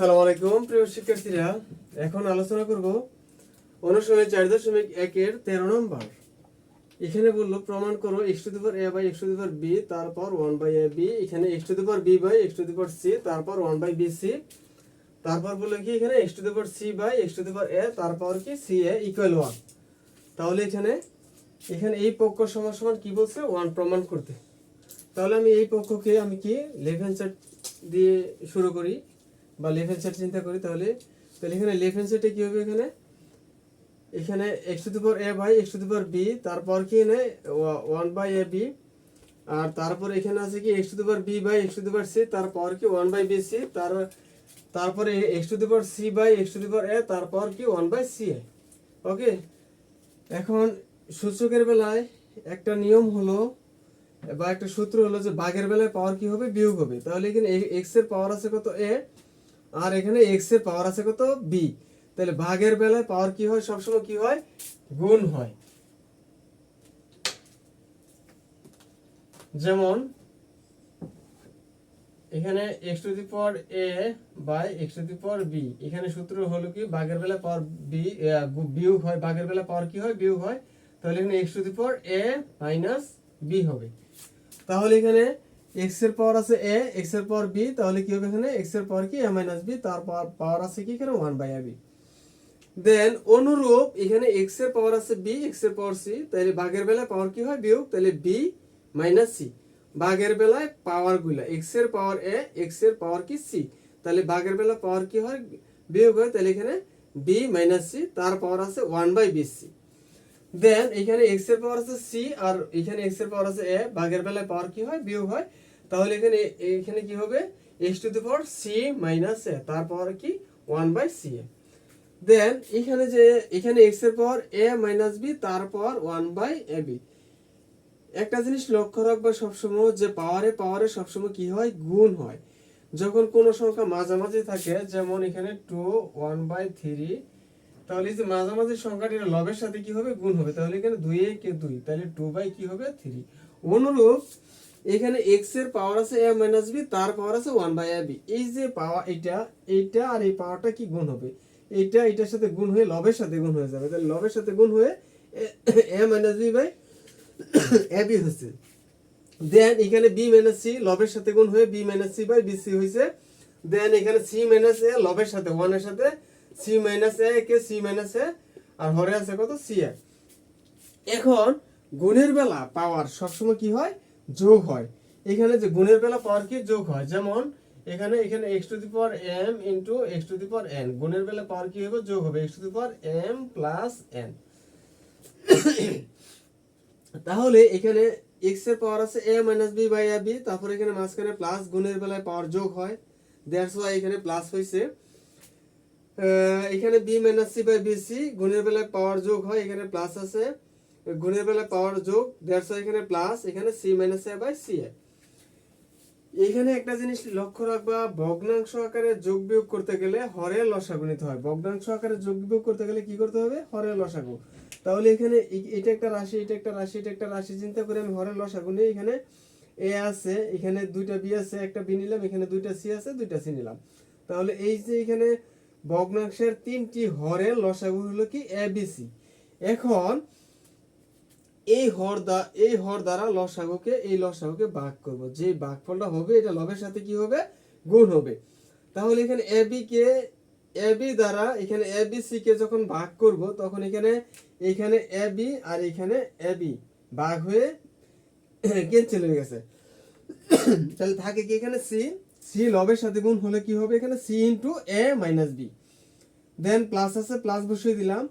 আসসালামু আলাইকুম প্রিয় শিক্ষার্থীরা, এখন আলোচনা করব অনুশীলনী 4.1 এর 13 নম্বর। এখানে বললো প্রমাণ করো x to the power a by x to the power b তারপর 1 বাই ab, এখানে x to the power b by x to the power c তারপর 1 বাই bc, তারপর বললো কি এখানে x to the power c by x to the power a তারপর কি ca equal 1। তাহলে এখানে এই পক্ষ সমান সমান কি বলছে 1 প্রমাণ করতে। তাহলে আমি এই পক্ষকে আমি কি লেফট হ্যান্ড সাইড দিয়ে শুরু করি বা লেফট হ্যান্ড সাইড চিন্তা করি। তাহলে এখানে লেফট হ্যান্ড সাইডে কি হবে, এখানে x to the power a by x to the power b তারপর কি এনে 1 বাই ab, আর তারপর এখানে আছে কি x to the power b by x to the power c তারপর কি 1 বাই bc, তারপরে x to the power c by x to the power a তারপর কি 1 বাই ca। ওকে, এখন সূচকের বেলায় একটা নিয়ম হলো বা একটা সূত্র হলো যে ভাগের বেলায় পাওয়ার কি হবে, বিয়োগ হবে। তাহলে এখানে x এর পাওয়ার আছে কত a, আর এখানে x এর পাওয়ার আছে কত b। তাহলে ভাগের বেলায় পাওয়ার কি হয়, সবসময় কি হয়, গুণ হয়। যেমন এখানে x to the power a by x to the power b, এখানে সূত্র হলো কি ভাগের বেলায় পাওয়ার b বিয়োগ হয়, ভাগের বেলায় পাওয়ার কি হয়, বিয়োগ হয়। তাহলে এখানে x to the power a minus b হবে। তাহলে এখানে x এর পাওয়ার আছে a, x এর পাওয়ার b, তাহলে কি হবে এখানে x এর পাওয়ার কি a মাইনাস b, তার পাওয়ার আছে কি এখানে 1 বাই ab। দেন অনুরূপ এখানে x এর পাওয়ার আছে b, x এর পাওয়ার c, তাহলে ভাগের বেলায় পাওয়ার কি হয়, বিয়োগ, তাহলে b মাইনাস c। ভাগের বেলায় পাওয়ার গুলা x এর পাওয়ার a, x এর পাওয়ার কি c, তাহলে ভাগের বেলায় পাওয়ার কি হয়, বিয়োগ হয়, তাহলে এখানে b মাইনাস c, তার পাওয়ার আছে 1 বাই bc। দেন এখানে x এর পাওয়ার আছে c আর এখানে x এর পাওয়ার আছে a, ভাগের বেলায় পাওয়ার কি হয়, বিয়োগ হয়। তাহলে এখানে কি হবে x to the power c minus a, তার পাওয়ার কি 1 বাই ca। দেন এখানে x এর পাওয়ার a মাইনাস b, তার পাওয়ার 1 বাই ab। একটা জিনিস লক্ষ্য রাখবা সবসময় যে পাওয়ারে সবসময় কি হয়, গুণ হয়। যখন কোন সংখ্যা মাঝামাঝি থাকে, যেমন এখানে 2 1 বাই 3, তাহলে এই যে মাঝামাঝি সংখ্যাটি লবের সাথে কি হবে, গুণ হবে। তাহলে এখানে 2 এ কে 2, তাহলে 2 বাই কি হবে 3। অনুরূপ এখানে x এর পাওয়ার আছে a মাইনাস b, তার পাওয়ার আছে 1 বাই ab। এই যে পাওয়ার এইটা আর এই পাওয়ারটা কি গুণ হবে, এটার সাথে গুণ হয়ে লবের সাথে গুণ হয়ে যাবে। তাহলে লবের সাথে গুণ হয়ে a minus b by ab হচ্ছে। দেন এখানে b মাইনাস c লবের সাথে গুণ হয়ে b minus c by bc হয়েছে। দেন এখানে c মাইনাস a লবের সাথে 1 এর সাথে c minus a K c minus a, আর হরে আছে কত c a। এখন গুণের বেলা পাওয়ার সবসময় কি হয়, যোগ হয়। এখানে যে গুণের বেলা পাওয়ার কি যোগ হয়, যেমন এখানে x to the power m into x to the power n, গুণের বেলা পাওয়ার কি হবে, যোগ হবে x to the power m plus n। তাহলে এখানে x এর পাওয়ার আছে a minus b by ab, তারপর এখানে মাঝখানে প্লাস, গুণের বেলায় পাওয়ার যোগ হয়, দ্যাটস ওয়াই এখানে প্লাস হইছে। এখানে b minus c by bc, গুণের বেলায় পাওয়ার যোগ হয়, এখানে প্লাস আছে, গুণের বেলায় পাওয়ার যোগ, দ্যাটস ওয়াই এখানে প্লাস, এখানে c minus a by ca। এখানে একটা জিনিস লক্ষ্য রাখবা, ভগ্নাংশ আকারে যোগ বিয়োগ করতে গেলে হরের লসাগু নিতে হয়। ভগ্নাংশ আকারে যোগ বিয়োগ করতে গেলে কি করতে হবে, হরের লসাগু। তাহলে এখানে এটা একটা রাশি, এটা একটা রাশি, এটা একটা রাশি, চিন্তা করে আমি হরের লসাগু নিই। এখানে a আছে, এখানে দুইটা b আছে, একটা b নিলাম, এখানে দুইটা c আছে, দুইটা c নিলাম। তাহলে এই যে এখানে ভগ্নাংশের তিনটি হরের লসাগু হলো কি a b c। এখন এই হর দ্বারা এই লসাগুকে ভাগ করব, যে ভাগফলটা হবে এটা লবের সাথে কি হবে, গুণ হবে। তাহলে এখানে ab দ্বারা এখানে abc কে যখন ভাগ করব, তখন এখানে ab আর এখানে ab ভাগ হয়ে ক্যান্সেল হয়ে গেছে। তাহলে থাকে কি এখানে c লবের সাথে গুণ হলে কি হবে, এখানে c into a minus b। Then plus আছে, প্লাস বসিয়ে দিলাম।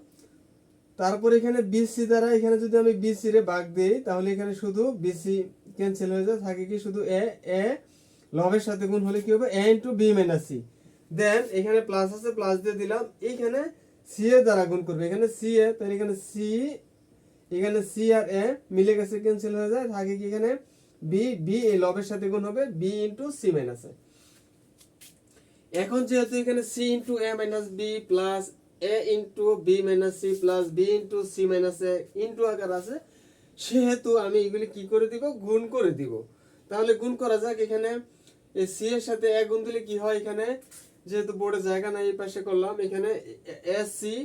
তারপর এখানে BC দ্বারা এখানে যদি আমি BC রে ভাগ দেই, তাহলে এখানে শুধু BC ক্যান্সেল হয়ে যায়, থাকে কি শুধু a লবের সাথে গুণ হলে কি হবে, a into b minus c। দেন এখানে প্লাস আছে, প্লাস দিয়ে দিলাম, এইখানে c এর দ্বারা গুণ করবে, এখানে c এ, তাহলে এখানে c আর a মিলে গেছে, ক্যান্সেল হয়ে যায়, থাকে কি এখানে b এই লবের সাথে গুণ হবে b into c minus a। এখন যেহেতু এখানে c into a minus b plus a into b minus c plus b into c minus a into আকার আছে, সেহেতু আমি এগুলি কি করে দিব, গুণ করে দিব। তাহলে গুণ করা যাক। এখানে এই c এর সাথে a গুণ দিলে কি হয়, এখানে যেহেতু বোর্ডে জায়গা নাই এই পাশে করলাম, এখানে এসি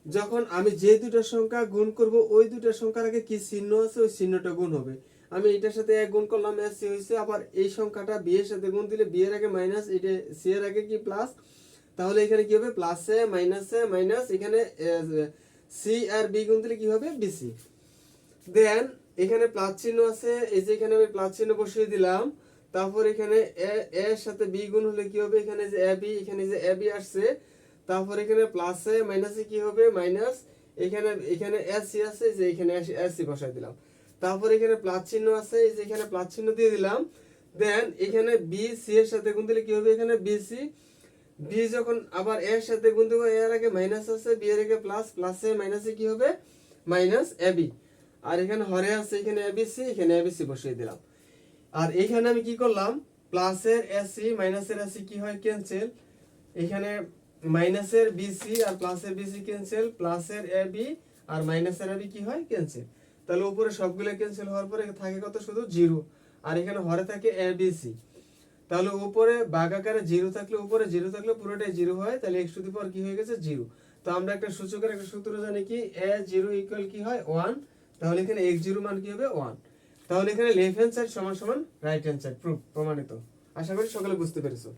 যখন আমি যে দুটো সংখ্যা গুণ করব ওই দুটো সংখ্যার আগে কি চিহ্ন আছে ওই চিহ্নটা গুণ হবে। আমি এটার সাথে এক গুণ করলাম এসি হয়েছে, আবার এই সংখ্যাটা বি এর সাথে গুণ দিলে বি এর আগে মাইনাস, এটা সি এর আগে কি প্লাস, তাহলে এখানে কি হবে প্লাসে মাইনাসে মাইনাস, এখানে সি আর বি গুণ দিলে কি হবে বিসি। দেন এখানে প্লাস চিহ্ন আছে, এই যে এখানে আমি প্লাস চিহ্ন বসিয়ে দিলাম। তারপর এখানে এ এর সাথে বি গুণ হলে কি হবে, এখানে যে এ বি, এখানে যে এ বি আসছে, তারপর এখানে প্লাসে মাইনাসে কি হবে মাইনাস, এখানে এখানে এস সি আছে, যে এখানে এস সি বসাই দিলাম। তারপর এখানে প্লাস চিহ্ন আছে, এই যে এখানে প্লাস চিহ্ন দিয়ে দিলাম। দেন এখানে বি সি এর সাথে গুণ দিলে কি হবে, এখানে বিসি, বি যখন আবার এর সাথে গুণ দেবো, এর আগে মাইনাস আছে, বি এর আগে প্লাস, প্লাসে মাইনাসে কি হবে মাইনাস এবি, আর এখানে হরে আছে এখানে এবিসি, এখানে এবিসি বসিয়ে দিলাম। আর এখানে আমি কি করলাম, প্লাসের এসি মাইনাসের এসি কি হয় ক্যান্সেল, এখানে মাইনাসের বিসি আর প্লাসের বিসি ক্যান্সেল, প্লাসের এবি আর মাইনাসের এবি কি হয় ক্যান্সেল। তাহলে উপরে সবগুলো ক্যান্সেল হওয়ার পরে থাকে কত শুধু জিরো, আর এখানে হরে থাকে এবিসি। তাহলে উপরে ভাগাকারে জিরো থাকলে, উপরে জিরো থাকলে পুরোটাই জিরো হয়, তাহলে এক্স টু দি পাওয়ার কি হয়ে গেছে জিরো। তো আমরা একটা সূচকের একটা সূত্র জানি কি, এ জিরো ইকুয়াল কি হয় 1, তাহলে এখানে এক্স জিরো মান কি হবে 1। তাহলে এখানে লেফট হ্যান্ড সাইড সমান সমান রাইট হ্যান্ড সাইড, প্রমাণিত। আশা করি সকলে বুঝতে পেরেছো।